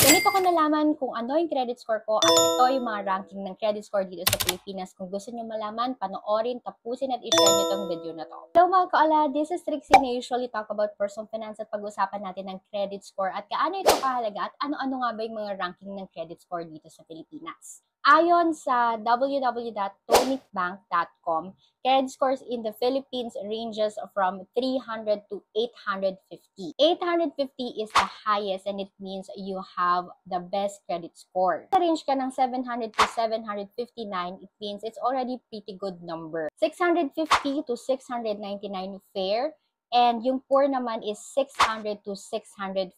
Ganito ko nalaman kung ano yung credit score ko at ito yung mga ranking ng credit score dito sa Pilipinas. Kung gusto nyo malaman, panoorin, tapusin at i-share nyo itong video na to. Hello mga kaala, this is Trixie na usually talk about personal finance at pag-usapan natin ng credit score at kaano ito kahalaga at ano-ano nga ba yung mga ranking ng credit score dito sa Pilipinas. Ayon sa www.tonicbank.com, credit scores in the Philippines ranges from 300 to 850. 850 is the highest and it means you have the best credit score. Sa range ka ng 700 to 759, it means it's already pretty good number. 650 to 699 fair. And yung poor naman is 600 to 649.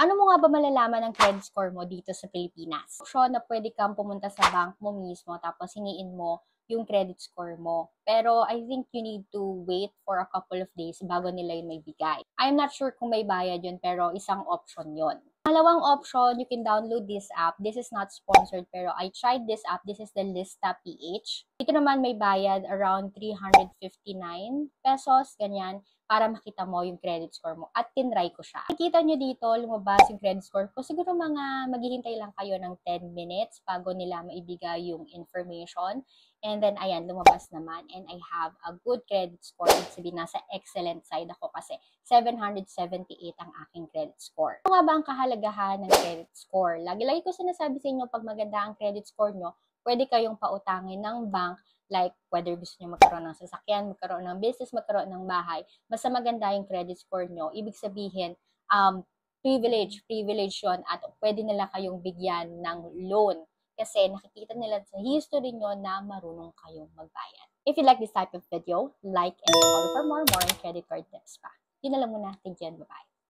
Ano mo nga ba malalaman ng credit score mo dito sa Pilipinas? Option na pwede kang pumunta sa bank mo mismo tapos hingiin mo yung credit score mo. Pero I think you need to wait for a couple of days bago nila yun may bigay. I'm not sure kung may bayad yun pero isang option yun. Pangalawang option, you can download this app. This is not sponsored pero I tried this app. This is the Lista PH. Dito naman may bayad around 359 pesos, ganyan, para makita mo yung credit score mo. At tinry ko siya. Nakikita nyo dito, lumabas yung credit score ko. Siguro mga maghihintay lang kayo ng 10 minutes bago nila maibigay yung information. And then, ayan, lumabas naman. And I have a good credit score. Ibig sabihin, nasa excellent side ako kasi 778 ang aking credit score. Ano nga ba ang kahalagahan ng credit score? Lagi-lagi ko sinasabi sa inyo, pag maganda ang credit score nyo, pwede kayong pautangin ng bank. Like, whether gusto nyo magkaroon ng sasakyan, magkaroon ng business, magkaroon ng bahay, basta maganda yung credit score nyo, ibig sabihin, privilege yun at pwede nila kayong bigyan ng loan kasi nakikita nila sa history nyo na marunong kayong magbayad. If you like this type of video, like and follow for more on credit card tips pa. Yun na lang muna. Thank you and bye-bye.